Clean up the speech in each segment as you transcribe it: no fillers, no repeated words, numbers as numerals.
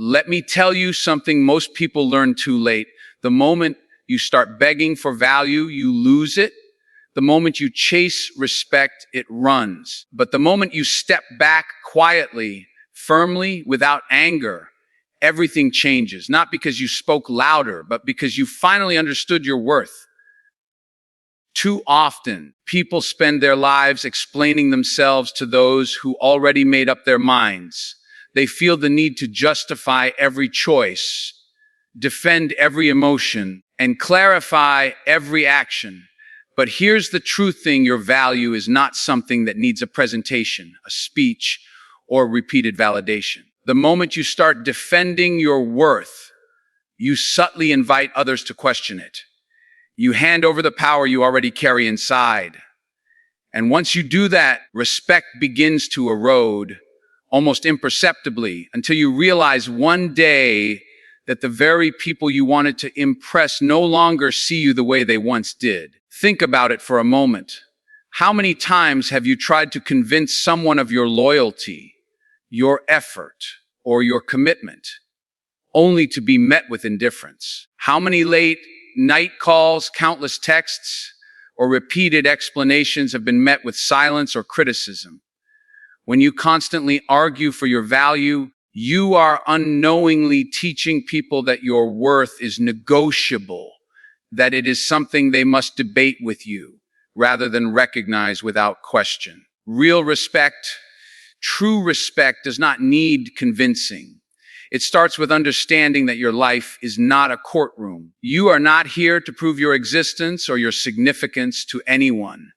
Let me tell you something most people learn too late. The moment you start begging for value, you lose it. The moment you chase respect, it runs. But the moment you step back quietly, firmly, without anger, everything changes. Not because you spoke louder, but because you finally understood your worth. Too often, people spend their lives explaining themselves to those who already made up their minds. They feel the need to justify every choice, defend every emotion, and clarify every action. But here's the true thing: your value is not something that needs a presentation, a speech, or repeated validation. The moment you start defending your worth, you subtly invite others to question it. You hand over the power you already carry inside. And once you do that, respect begins to erode, almost imperceptibly, until you realize one day that the very people you wanted to impress no longer see you the way they once did. Think about it for a moment. How many times have you tried to convince someone of your loyalty, your effort, or your commitment, only to be met with indifference? How many late night calls, countless texts, or repeated explanations have been met with silence or criticism? When you constantly argue for your value, you are unknowingly teaching people that your worth is negotiable, that it is something they must debate with you, rather than recognize without question. Real respect, true respect, does not need convincing. It starts with understanding that your life is not a courtroom. You are not here to prove your existence or your significance to anyone.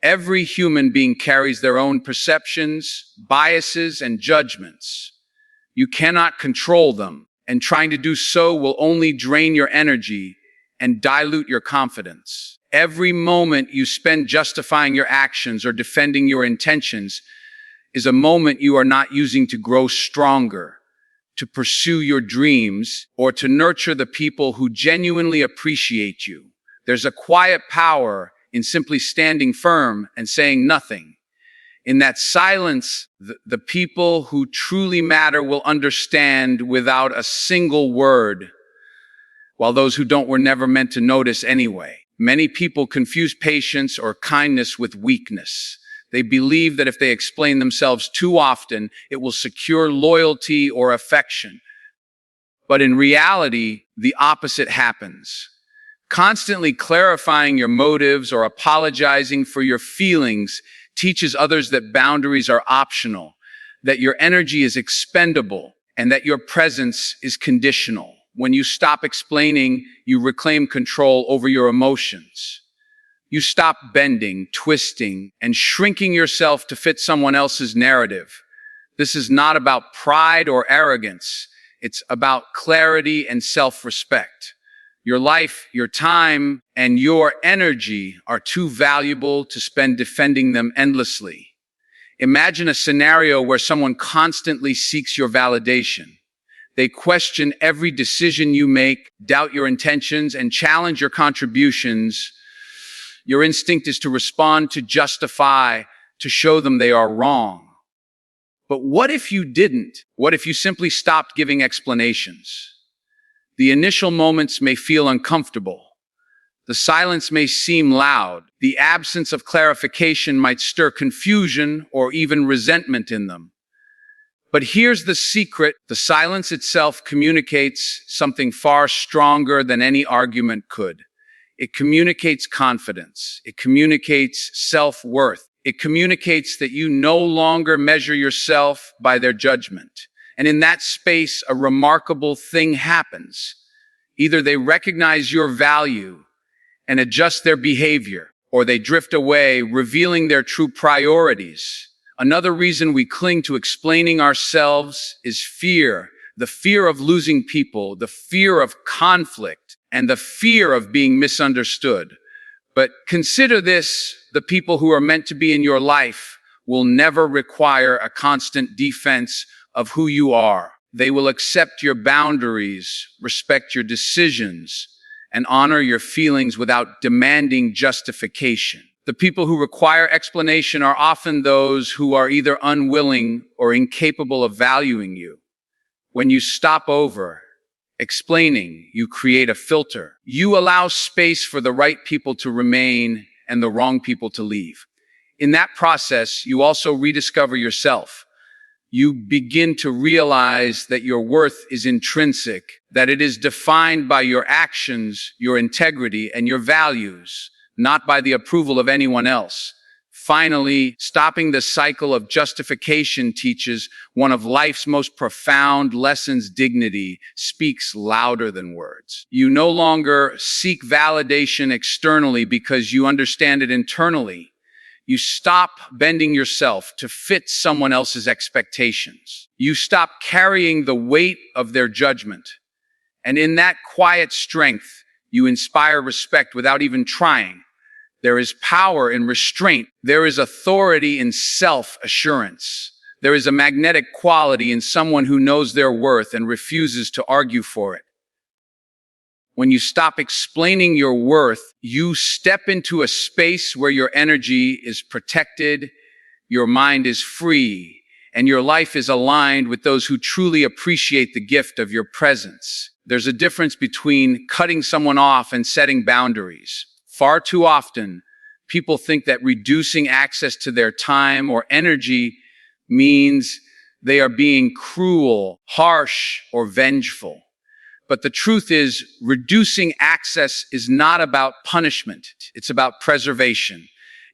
Every human being carries their own perceptions, biases, and judgments. You cannot control them, and trying to do so will only drain your energy and dilute your confidence. Every moment you spend justifying your actions or defending your intentions is a moment you are not using to grow stronger, to pursue your dreams, or to nurture the people who genuinely appreciate you. There's a quiet power in simply standing firm and saying nothing. In that silence, the people who truly matter will understand without a single word, while those who don't were never meant to notice anyway. Many people confuse patience or kindness with weakness. They believe that if they explain themselves too often, it will secure loyalty or affection. But in reality, the opposite happens. Constantly clarifying your motives or apologizing for your feelings teaches others that boundaries are optional, that your energy is expendable, and that your presence is conditional. When you stop explaining, you reclaim control over your emotions. You stop bending, twisting, and shrinking yourself to fit someone else's narrative. This is not about pride or arrogance. It's about clarity and self-respect. Your life, your time, and your energy are too valuable to spend defending them endlessly. Imagine a scenario where someone constantly seeks your validation. They question every decision you make, doubt your intentions, and challenge your contributions. Your instinct is to respond, to justify, to show them they are wrong. But what if you didn't? What if you simply stopped giving explanations? The initial moments may feel uncomfortable. The silence may seem loud. The absence of clarification might stir confusion or even resentment in them. But here's the secret: the silence itself communicates something far stronger than any argument could. It communicates confidence. It communicates self-worth. It communicates that you no longer measure yourself by their judgment. And in that space, a remarkable thing happens. Either they recognize your value and adjust their behavior, or they drift away, revealing their true priorities. Another reason we cling to explaining ourselves is fear. The fear of losing people, the fear of conflict, and the fear of being misunderstood. But consider this: the people who are meant to be in your life will never require a constant defense of who you are. They will accept your boundaries, respect your decisions, and honor your feelings without demanding justification. The people who require explanation are often those who are either unwilling or incapable of valuing you. When you stop over explaining, you create a filter. You allow space for the right people to remain and the wrong people to leave. In that process, you also rediscover yourself. You begin to realize that your worth is intrinsic, that it is defined by your actions, your integrity, and your values, not by the approval of anyone else. Finally, stopping the cycle of justification teaches one of life's most profound lessons. Dignity speaks louder than words. You no longer seek validation externally because you understand it internally. You stop bending yourself to fit someone else's expectations. You stop carrying the weight of their judgment. And in that quiet strength, you inspire respect without even trying. There is power in restraint. There is authority in self-assurance. There is a magnetic quality in someone who knows their worth and refuses to argue for it. When you stop explaining your worth, you step into a space where your energy is protected, your mind is free, and your life is aligned with those who truly appreciate the gift of your presence. There's a difference between cutting someone off and setting boundaries. Far too often, people think that reducing access to their time or energy means they are being cruel, harsh, or vengeful. But the truth is, reducing access is not about punishment. It's about preservation.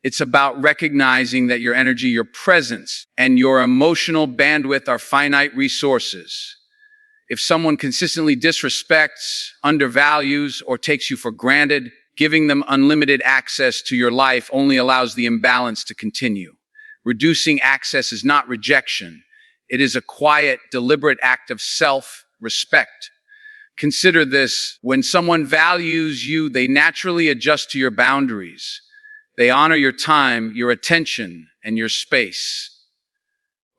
It's about recognizing that your energy, your presence, and your emotional bandwidth are finite resources. If someone consistently disrespects, undervalues, or takes you for granted, giving them unlimited access to your life only allows the imbalance to continue. Reducing access is not rejection. It is a quiet, deliberate act of self-respect. Consider this: when someone values you, they naturally adjust to your boundaries. They honor your time, your attention, and your space.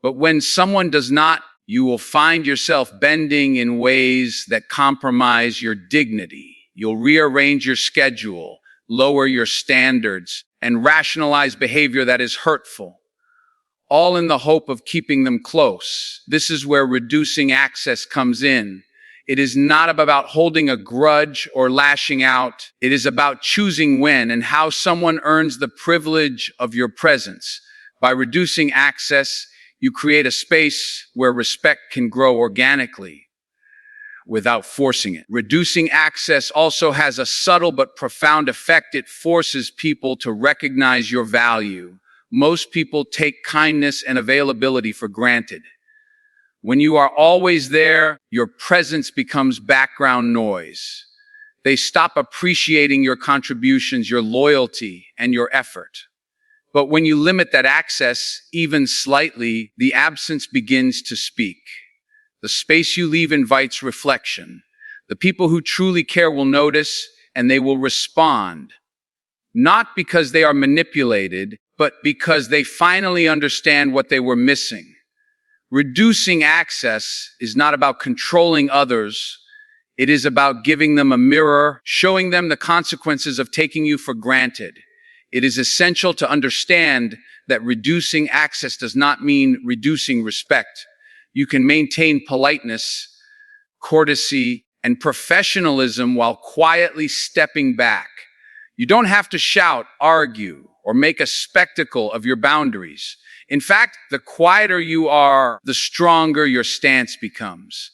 But when someone does not, you will find yourself bending in ways that compromise your dignity. You'll rearrange your schedule, lower your standards, and rationalize behavior that is hurtful, all in the hope of keeping them close. This is where reducing access comes in. It is not about holding a grudge or lashing out. It is about choosing when and how someone earns the privilege of your presence. By reducing access, you create a space where respect can grow organically, without forcing it. Reducing access also has a subtle but profound effect. It forces people to recognize your value. Most people take kindness and availability for granted. When you are always there, your presence becomes background noise. They stop appreciating your contributions, your loyalty, and your effort. But when you limit that access, even slightly, the absence begins to speak. The space you leave invites reflection. The people who truly care will notice, and they will respond. Not because they are manipulated, but because they finally understand what they were missing. Reducing access is not about controlling others. It is about giving them a mirror, showing them the consequences of taking you for granted. It is essential to understand that reducing access does not mean reducing respect. You can maintain politeness, courtesy, and professionalism while quietly stepping back. You don't have to shout, argue, or make a spectacle of your boundaries. In fact, the quieter you are, the stronger your stance becomes.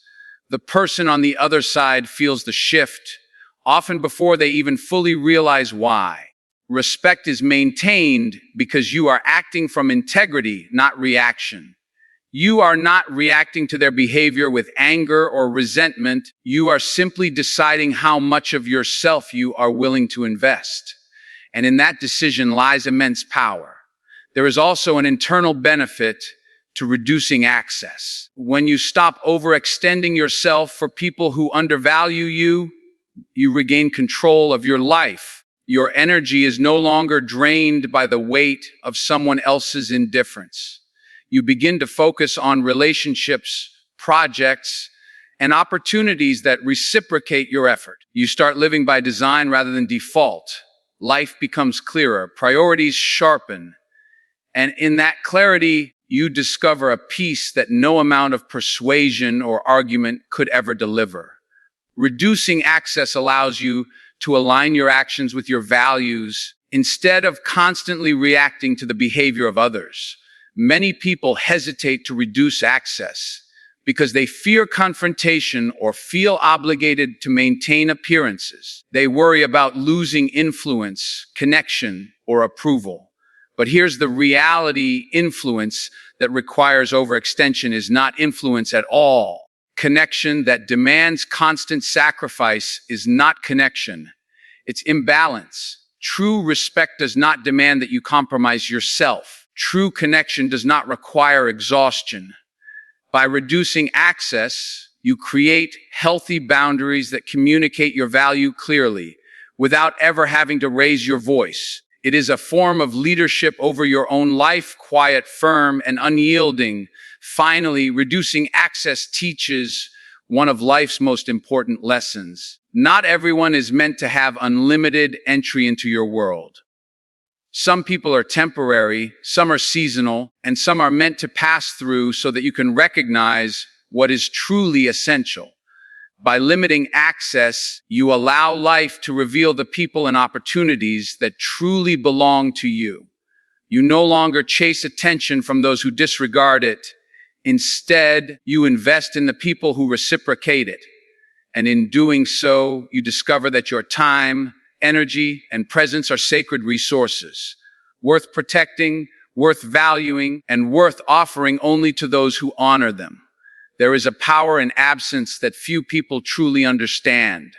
The person on the other side feels the shift, often before they even fully realize why. Respect is maintained because you are acting from integrity, not reaction. You are not reacting to their behavior with anger or resentment. You are simply deciding how much of yourself you are willing to invest. And in that decision lies immense power. There is also an internal benefit to reducing access. When you stop overextending yourself for people who undervalue you, you regain control of your life. Your energy is no longer drained by the weight of someone else's indifference. You begin to focus on relationships, projects, and opportunities that reciprocate your effort. You start living by design rather than default. Life becomes clearer, priorities sharpen, and in that clarity, you discover a peace that no amount of persuasion or argument could ever deliver. Reducing access allows you to align your actions with your values instead of constantly reacting to the behavior of others. Many people hesitate to reduce access because they fear confrontation or feel obligated to maintain appearances. They worry about losing influence, connection, or approval. But here's the reality: influence that requires overextension is not influence at all. Connection that demands constant sacrifice is not connection. It's imbalance. True respect does not demand that you compromise yourself. True connection does not require exhaustion. By reducing access, you create healthy boundaries that communicate your value clearly without ever having to raise your voice. It is a form of leadership over your own life, quiet, firm, and unyielding. Finally, reducing access teaches one of life's most important lessons. Not everyone is meant to have unlimited entry into your world. Some people are temporary, some are seasonal, and some are meant to pass through so that you can recognize what is truly essential. By limiting access, you allow life to reveal the people and opportunities that truly belong to you. You no longer chase attention from those who disregard it. Instead, you invest in the people who reciprocate it. And in doing so, you discover that your time, energy, and presence are sacred resources, worth protecting, worth valuing, and worth offering only to those who honor them. There is a power in absence that few people truly understand.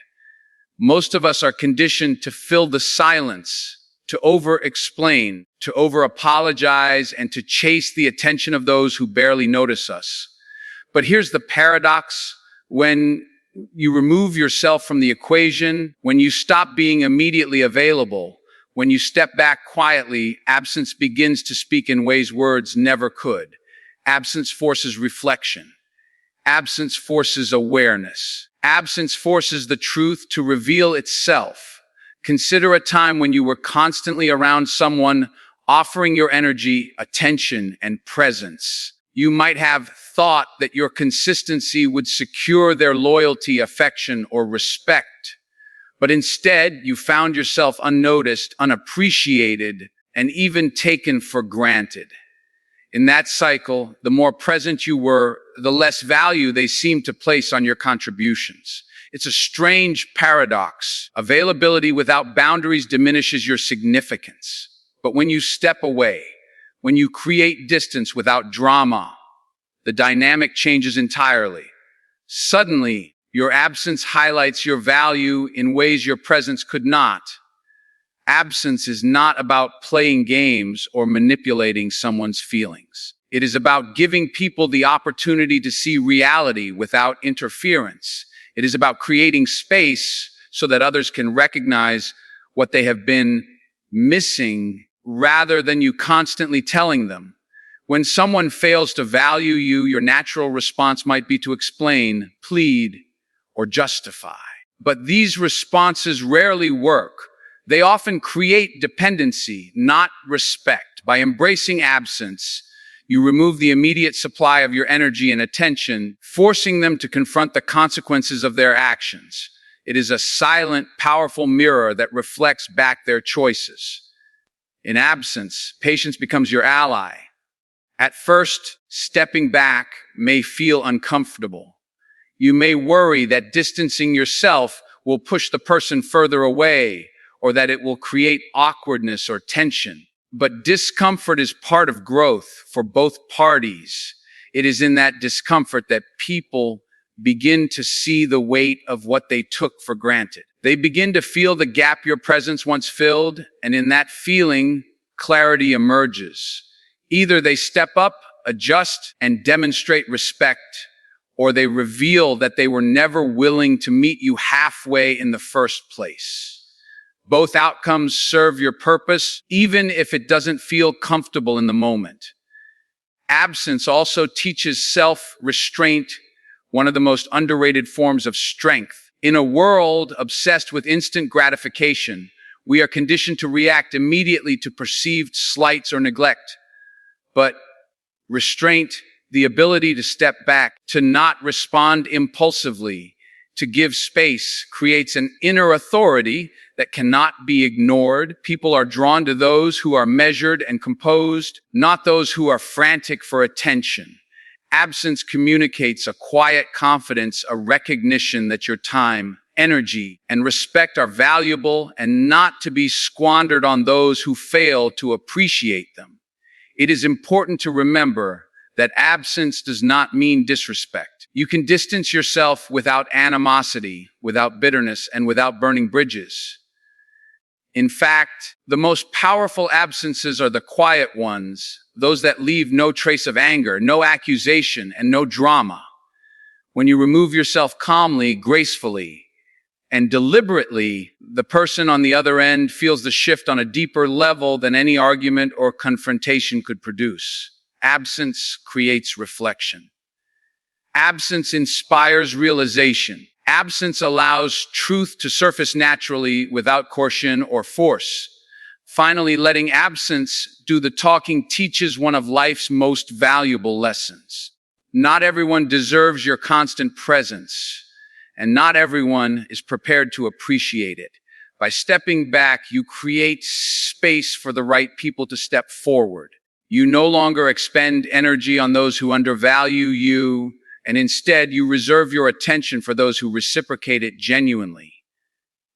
Most of us are conditioned to fill the silence, to over-explain, to over-apologize, and to chase the attention of those who barely notice us. But here's the paradox: when you remove yourself from the equation, when you stop being immediately available, when you step back quietly, absence begins to speak in ways words never could. Absence forces reflection. Absence forces awareness. Absence forces the truth to reveal itself. Consider a time when you were constantly around someone, offering your energy, attention, and presence. You might have thought that your consistency would secure their loyalty, affection, or respect. But instead, you found yourself unnoticed, unappreciated, and even taken for granted. In that cycle, the more present you were, the less value they seemed to place on your contributions. It's a strange paradox. Availability without boundaries diminishes your significance. But when you step away, when you create distance without drama, the dynamic changes entirely. Suddenly, your absence highlights your value in ways your presence could not. Absence is not about playing games or manipulating someone's feelings. It is about giving people the opportunity to see reality without interference. It is about creating space so that others can recognize what they have been missing rather than you constantly telling them. When someone fails to value you, your natural response might be to explain, plead, or justify. But these responses rarely work. They often create dependency, not respect. By embracing absence, you remove the immediate supply of your energy and attention, forcing them to confront the consequences of their actions. It is a silent, powerful mirror that reflects back their choices. In absence, patience becomes your ally. At first, stepping back may feel uncomfortable. You may worry that distancing yourself will push the person further away, or that it will create awkwardness or tension. But discomfort is part of growth for both parties. It is in that discomfort that people begin to see the weight of what they took for granted. They begin to feel the gap your presence once filled, and in that feeling, clarity emerges. Either they step up, adjust, and demonstrate respect, or they reveal that they were never willing to meet you halfway in the first place. Both outcomes serve your purpose, even if it doesn't feel comfortable in the moment. Absence also teaches self-restraint, one of the most underrated forms of strength. In a world obsessed with instant gratification, we are conditioned to react immediately to perceived slights or neglect. But Restraint, the ability to step back, to not respond impulsively, to give space, creates an inner authority that cannot be ignored. People are drawn to those who are measured and composed, not those who are frantic for attention. Absence communicates a quiet confidence, a recognition that your time, energy, and respect are valuable and not to be squandered on those who fail to appreciate them. It is important to remember that absence does not mean disrespect. You can distance yourself without animosity, without bitterness, and without burning bridges. In fact, the most powerful absences are the quiet ones, those that leave no trace of anger, no accusation, and no drama. When you remove yourself calmly, gracefully, and deliberately, the person on the other end feels the shift on a deeper level than any argument or confrontation could produce. Absence creates reflection. Absence inspires realization. Absence allows truth to surface naturally without caution or force. Finally, letting absence do the talking teaches one of life's most valuable lessons. Not everyone deserves your constant presence, and not everyone is prepared to appreciate it. By stepping back, you create space for the right people to step forward. You no longer expend energy on those who undervalue you, and instead you reserve your attention for those who reciprocate it genuinely.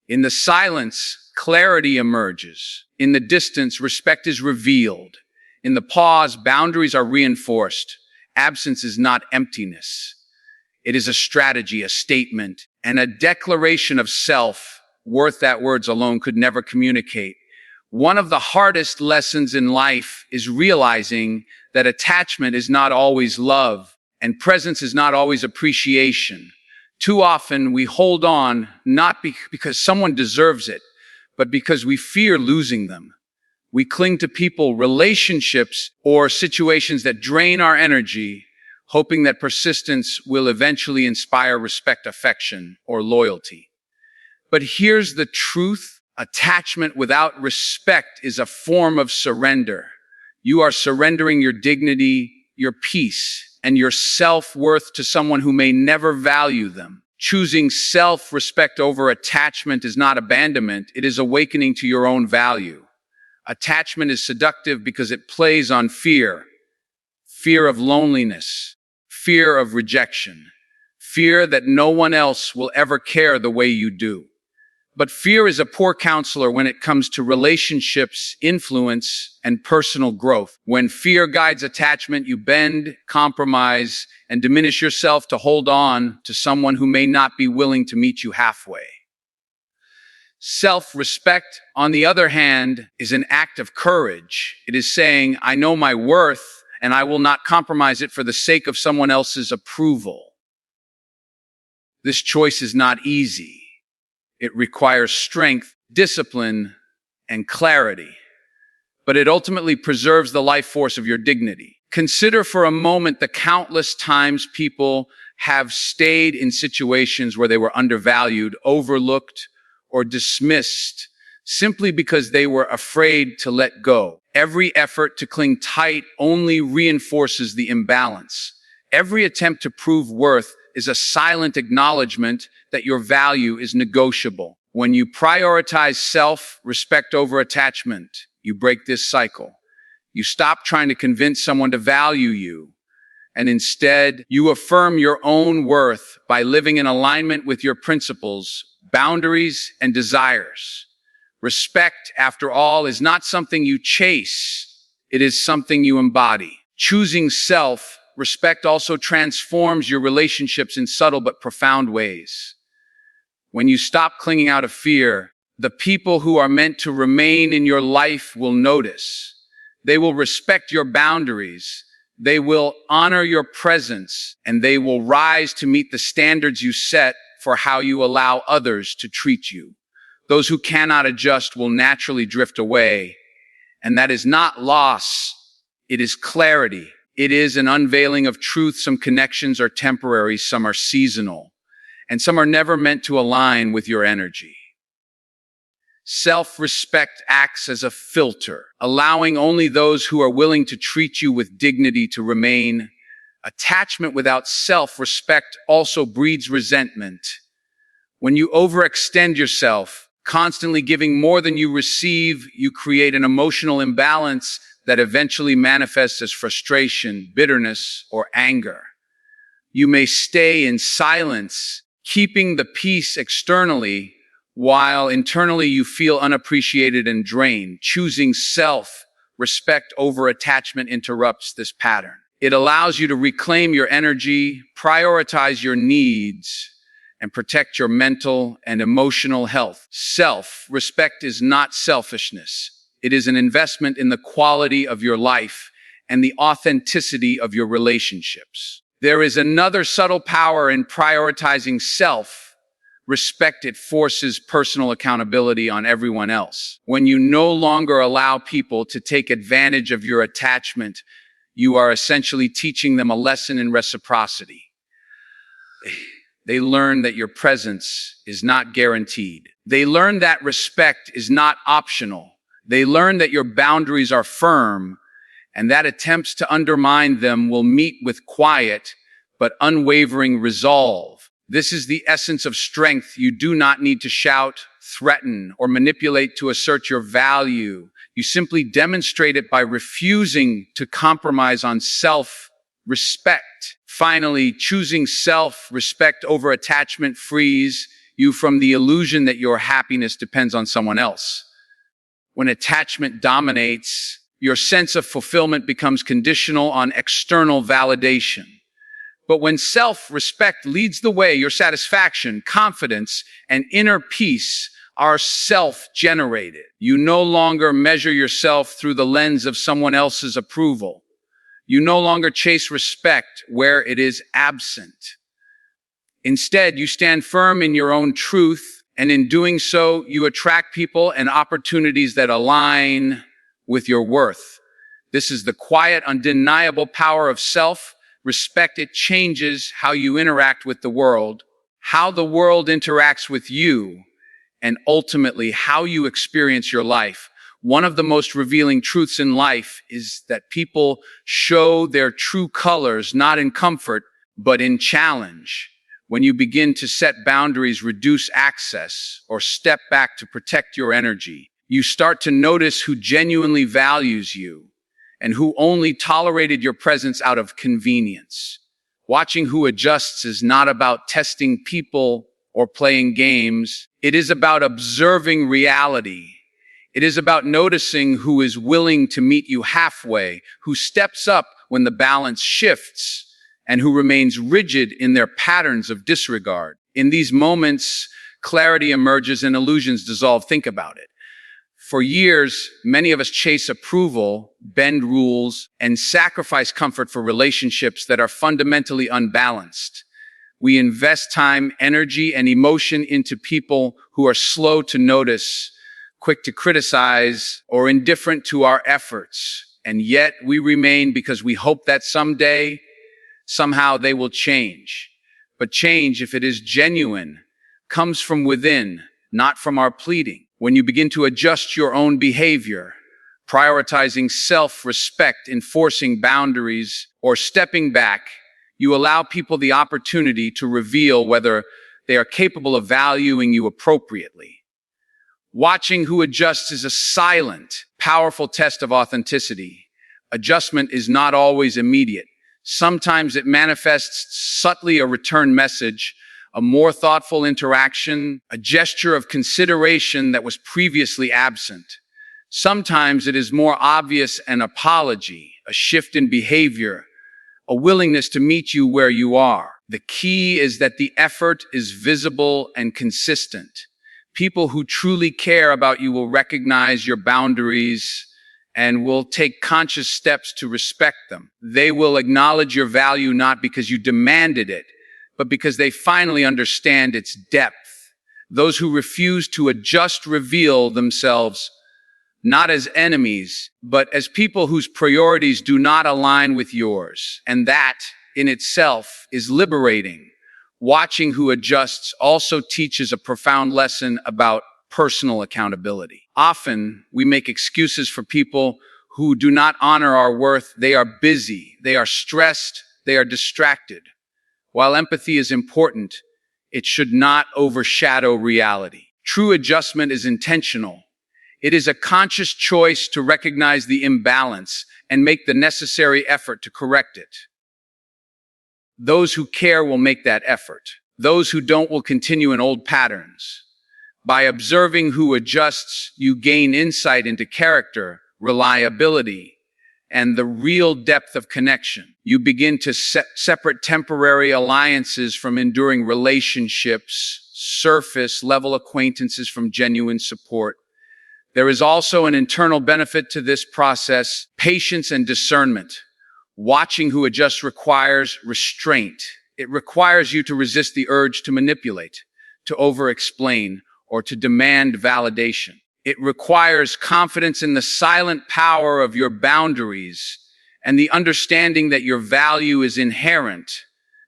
In the silence, clarity emerges. In the distance, respect is revealed. In the pause, boundaries are reinforced. Absence is not emptiness. It is a strategy, a statement, and a declaration of self-worth that words alone could never communicate. One of the hardest lessons in life is realizing that attachment is not always love, and presence is not always appreciation. Too often we hold on not because someone deserves it, but because we fear losing them. We cling to people, relationships, or situations that drain our energy, hoping that persistence will eventually inspire respect, affection, or loyalty. But here's the truth. Attachment without respect is a form of surrender. You are surrendering your dignity, your peace, and your self-worth to someone who may never value them. Choosing self-respect over attachment is not abandonment, it is awakening to your own value. Attachment is seductive because it plays on fear. Fear of loneliness, fear of rejection, fear that no one else will ever care the way you do. But fear is a poor counselor when it comes to relationships, influence, and personal growth. When fear guides attachment, you bend, compromise, and diminish yourself to hold on to someone who may not be willing to meet you halfway. Self-respect, on the other hand, is an act of courage. It is saying, I know my worth, and I will not compromise it for the sake of someone else's approval. This choice is not easy. It requires strength, discipline, and clarity. But it ultimately preserves the life force of your dignity. Consider for a moment the countless times people have stayed in situations where they were undervalued, overlooked, or dismissed simply because they were afraid to let go. Every effort to cling tight only reinforces the imbalance. Every attempt to prove worth is a silent acknowledgement that your value is negotiable. When you prioritize self-respect over attachment, you break this cycle. You stop trying to convince someone to value you, and instead, you affirm your own worth by living in alignment with your principles, boundaries, and desires. Respect, after all, is not something you chase. It is something you embody. Choosing self-respect also transforms your relationships in subtle but profound ways. When you stop clinging out of fear, the people who are meant to remain in your life will notice. They will respect your boundaries. They will honor your presence, and they will rise to meet the standards you set for how you allow others to treat you. Those who cannot adjust will naturally drift away, and that is not loss. It is clarity. It is an unveiling of truth. Some connections are temporary, some are seasonal, and some are never meant to align with your energy. Self-respect acts as a filter, allowing only those who are willing to treat you with dignity to remain. Attachment without self-respect also breeds resentment. When you overextend yourself, constantly giving more than you receive, you create an emotional imbalance that eventually manifests as frustration, bitterness, or anger. You may stay in silence, keeping the peace externally, while internally you feel unappreciated and drained. Choosing self-respect over attachment interrupts this pattern. It allows you to reclaim your energy, prioritize your needs, and protect your mental and emotional health. Self-respect is not selfishness. It is an investment in the quality of your life and the authenticity of your relationships. There is another subtle power in prioritizing self-respect. It forces personal accountability on everyone else. When you no longer allow people to take advantage of your attachment, you are essentially teaching them a lesson in reciprocity. They learn that your presence is not guaranteed. They learn that respect is not optional. They learn that your boundaries are firm, and that attempts to undermine them will meet with quiet but unwavering resolve. This is the essence of strength. You do not need to shout, threaten, or manipulate to assert your value. You simply demonstrate it by refusing to compromise on self-respect. Finally, choosing self-respect over attachment frees you from the illusion that your happiness depends on someone else. When attachment dominates, your sense of fulfillment becomes conditional on external validation. But when self-respect leads the way, your satisfaction, confidence, and inner peace are self-generated. You no longer measure yourself through the lens of someone else's approval. You no longer chase respect where it is absent. Instead, you stand firm in your own truth, and in doing so, you attract people and opportunities that align with your worth. This is the quiet, undeniable power of self-respect. It changes how you interact with the world, how the world interacts with you, and ultimately how you experience your life. One of the most revealing truths in life is that people show their true colors not in comfort, but in challenge. When you begin to set boundaries, reduce access, or step back to protect your energy, you start to notice who genuinely values you and who only tolerated your presence out of convenience. Watching who adjusts is not about testing people or playing games. It is about observing reality. It is about noticing who is willing to meet you halfway, who steps up when the balance shifts, and who remains rigid in their patterns of disregard. In these moments, clarity emerges and illusions dissolve. Think about it. For years, many of us chase approval, bend rules, and sacrifice comfort for relationships that are fundamentally unbalanced. We invest time, energy, and emotion into people who are slow to notice, quick to criticize, or indifferent to our efforts. And yet we remain because we hope that someday, somehow they will change. But change, if it is genuine, comes from within, not from our pleading. When you begin to adjust your own behavior, prioritizing self-respect, enforcing boundaries, or stepping back, you allow people the opportunity to reveal whether they are capable of valuing you appropriately. Watching who adjusts is a silent, powerful test of authenticity. Adjustment is not always immediate. Sometimes it manifests subtly: a return message, a more thoughtful interaction, a gesture of consideration that was previously absent. Sometimes it is more obvious: an apology, a shift in behavior, a willingness to meet you where you are. The key is that the effort is visible and consistent. People who truly care about you will recognize your boundaries and will take conscious steps to respect them. They will acknowledge your value not because you demanded it, but because they finally understand its depth. Those who refuse to adjust reveal themselves not as enemies, but as people whose priorities do not align with yours. And that, in itself, is liberating. Watching who adjusts also teaches a profound lesson about personal accountability. Often, we make excuses for people who do not honor our worth. They are busy, they are stressed, they are distracted. While empathy is important, it should not overshadow reality. True adjustment is intentional. It is a conscious choice to recognize the imbalance and make the necessary effort to correct it. Those who care will make that effort. Those who don't will continue in old patterns. By observing who adjusts, you gain insight into character, reliability, and the real depth of connection. You begin to separate temporary alliances from enduring relationships, surface-level acquaintances from genuine support. There is also an internal benefit to this process: patience and discernment. Watching who adjusts requires restraint. It requires you to resist the urge to manipulate, to over-explain, or to demand validation. It requires confidence in the silent power of your boundaries and the understanding that your value is inherent,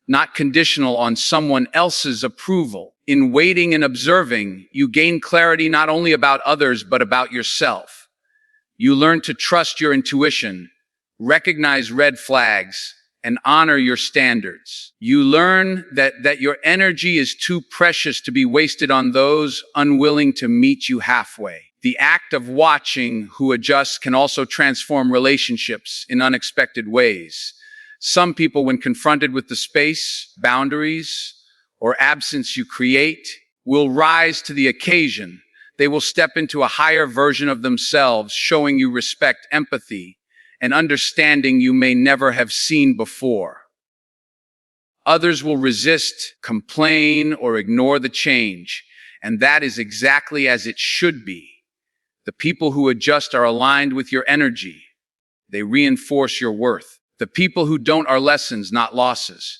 not conditional on someone else's approval. In waiting and observing, you gain clarity not only about others, but about yourself. You learn to trust your intuition, recognize red flags, and honor your standards. You learn that your energy is too precious to be wasted on those unwilling to meet you halfway. The act of watching who adjusts can also transform relationships in unexpected ways. Some people, when confronted with the space, boundaries, or absence you create, will rise to the occasion. They will step into a higher version of themselves, showing you respect, empathy, and understanding you may never have seen before. Others will resist, complain, or ignore the change, and that is exactly as it should be. The people who adjust are aligned with your energy. They reinforce your worth. The people who don't are lessons, not losses.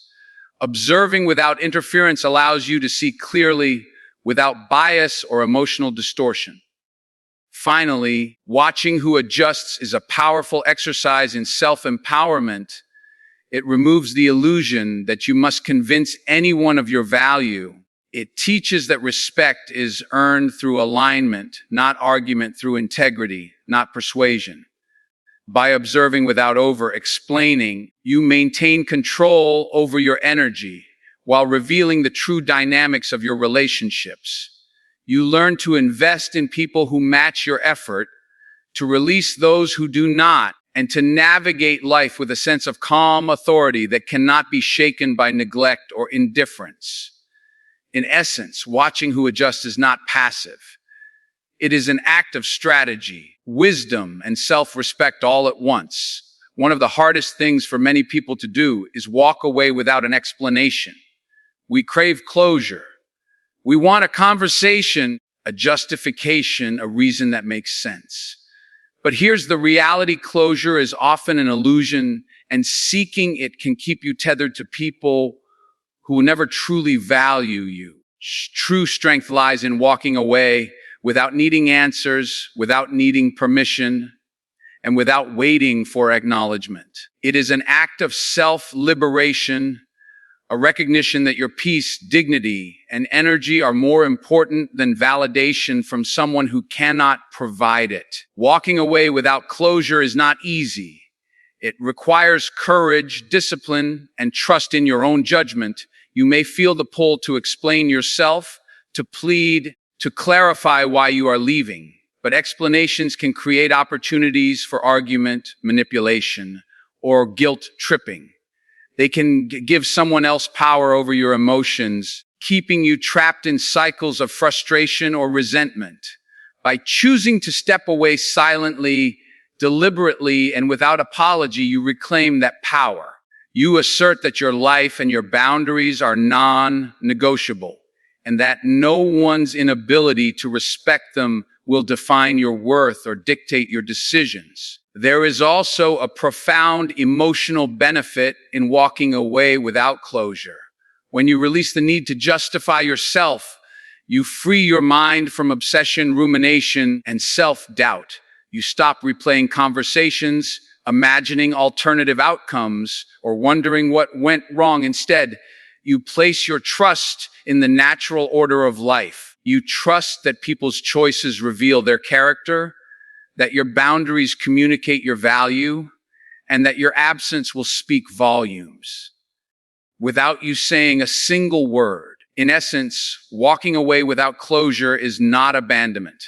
Observing without interference allows you to see clearly, without bias or emotional distortion. Finally, watching who adjusts is a powerful exercise in self-empowerment. It removes the illusion that you must convince anyone of your value. It teaches that respect is earned through alignment, not argument, through integrity, not persuasion. By observing without over-explaining, you maintain control over your energy while revealing the true dynamics of your relationships. You learn to invest in people who match your effort, to release those who do not, and to navigate life with a sense of calm authority that cannot be shaken by neglect or indifference. In essence, watching who adjusts is not passive. It is an act of strategy, wisdom, and self-respect all at once. One of the hardest things for many people to do is walk away without an explanation. We crave closure. We want a conversation, a justification, a reason that makes sense. But here's the reality: closure is often an illusion, and seeking it can keep you tethered to people who will never truly value you. True strength lies in walking away without needing answers, without needing permission, and without waiting for acknowledgement. It is an act of self-liberation, a recognition that your peace, dignity, and energy are more important than validation from someone who cannot provide it. Walking away without closure is not easy. It requires courage, discipline, and trust in your own judgment. You may feel the pull to explain yourself, to plead, to clarify why you are leaving. But explanations can create opportunities for argument, manipulation, or guilt tripping. They can give someone else power over your emotions, keeping you trapped in cycles of frustration or resentment. By choosing to step away silently, deliberately, and without apology, you reclaim that power. You assert that your life and your boundaries are non-negotiable, and that no one's inability to respect them will define your worth or dictate your decisions. There is also a profound emotional benefit in walking away without closure. When you release the need to justify yourself, you free your mind from obsession, rumination, and self-doubt. You stop replaying conversations, imagining alternative outcomes, or wondering what went wrong. Instead, you place your trust in the natural order of life. You trust that people's choices reveal their character, that your boundaries communicate your value, and that your absence will speak volumes without you saying a single word. In essence, walking away without closure is not abandonment.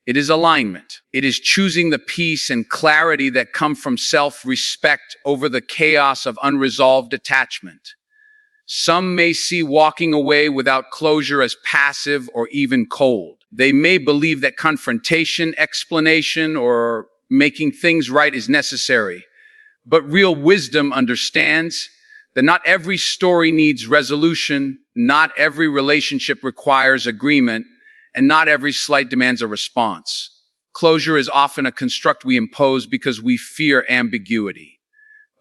It is alignment. It is choosing the peace and clarity that come from self-respect over the chaos of unresolved attachment. Some may see walking away without closure as passive or even cold. They may believe that confrontation, explanation, or making things right is necessary. But real wisdom understands that not every story needs resolution, not every relationship requires agreement, and not every slight demands a response. Closure is often a construct we impose because we fear ambiguity.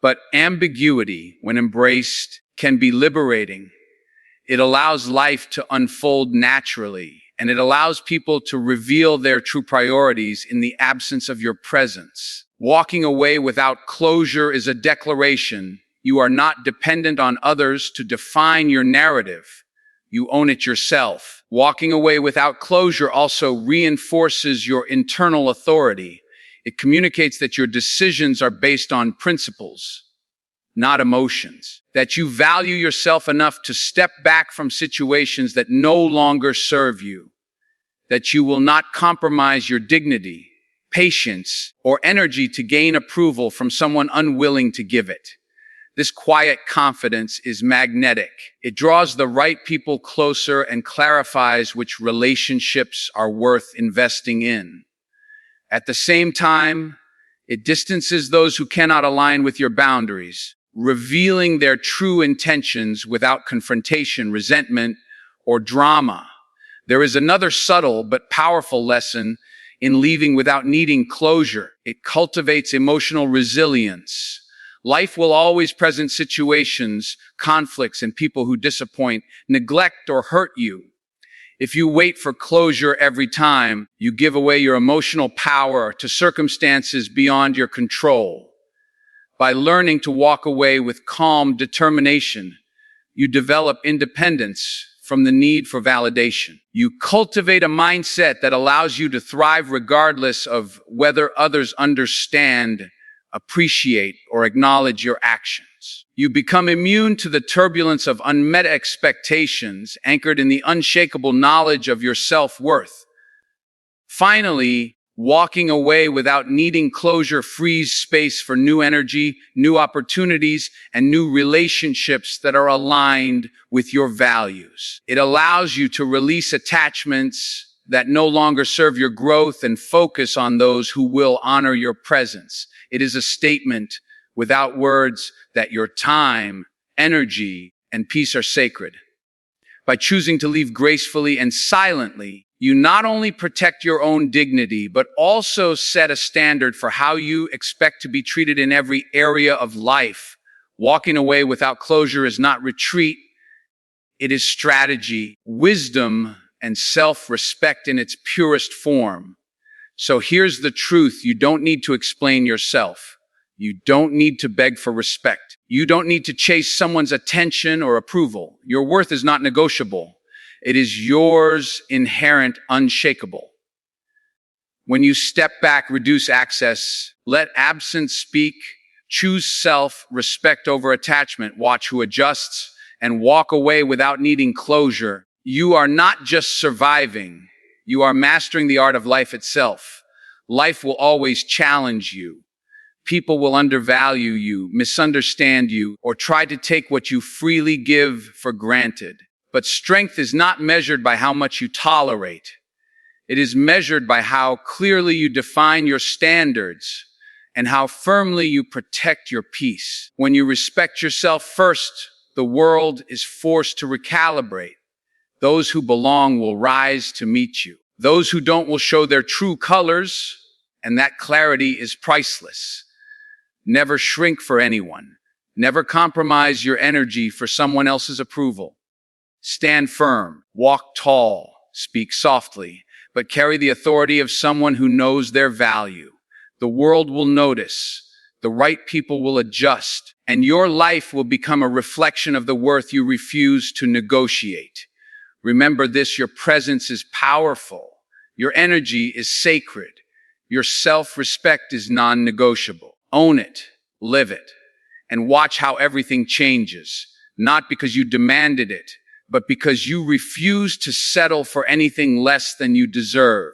But ambiguity, when embraced, can be liberating. It allows life to unfold naturally, and it allows people to reveal their true priorities in the absence of your presence. Walking away without closure is a declaration. You are not dependent on others to define your narrative. You own it yourself. Walking away without closure also reinforces your internal authority. It communicates that your decisions are based on principles, not emotions. That you value yourself enough to step back from situations that no longer serve you. That you will not compromise your dignity, patience, or energy to gain approval from someone unwilling to give it. This quiet confidence is magnetic. It draws the right people closer and clarifies which relationships are worth investing in. At the same time, it distances those who cannot align with your boundaries, revealing their true intentions without confrontation, resentment, or drama. There is another subtle but powerful lesson in leaving without needing closure. It cultivates emotional resilience. Life will always present situations, conflicts, and people who disappoint, neglect, or hurt you. If you wait for closure every time, you give away your emotional power to circumstances beyond your control. By learning to walk away with calm determination, you develop independence from the need for validation. You cultivate a mindset that allows you to thrive regardless of whether others understand, appreciate, or acknowledge your actions. You become immune to the turbulence of unmet expectations, anchored in the unshakable knowledge of your self-worth. Finally, walking away without needing closure frees space for new energy, new opportunities, and new relationships that are aligned with your values. It allows you to release attachments that no longer serve your growth and focus on those who will honor your presence. It is a statement without words that your time, energy, and peace are sacred. By choosing to leave gracefully and silently, you not only protect your own dignity, but also set a standard for how you expect to be treated in every area of life. Walking away without closure is not retreat. It is strategy, wisdom, and self-respect in its purest form. So here's the truth. You don't need to explain yourself. You don't need to beg for respect. You don't need to chase someone's attention or approval. Your worth is not negotiable. It is yours, inherent, unshakable. When you step back, reduce access, let absence speak, choose self-respect over attachment, watch who adjusts, and walk away without needing closure, you are not just surviving, you are mastering the art of life itself. Life will always challenge you. People will undervalue you, misunderstand you, or try to take what you freely give for granted. But strength is not measured by how much you tolerate. It is measured by how clearly you define your standards and how firmly you protect your peace. When you respect yourself first, the world is forced to recalibrate. Those who belong will rise to meet you. Those who don't will show their true colors, and that clarity is priceless. Never shrink for anyone. Never compromise your energy for someone else's approval. Stand firm, walk tall, speak softly, but carry the authority of someone who knows their value. The world will notice, the right people will adjust, and your life will become a reflection of the worth you refuse to negotiate. Remember this, your presence is powerful. Your energy is sacred. Your self-respect is non-negotiable. Own it, live it, and watch how everything changes. Not because you demanded it, but because you refuse to settle for anything less than you deserve.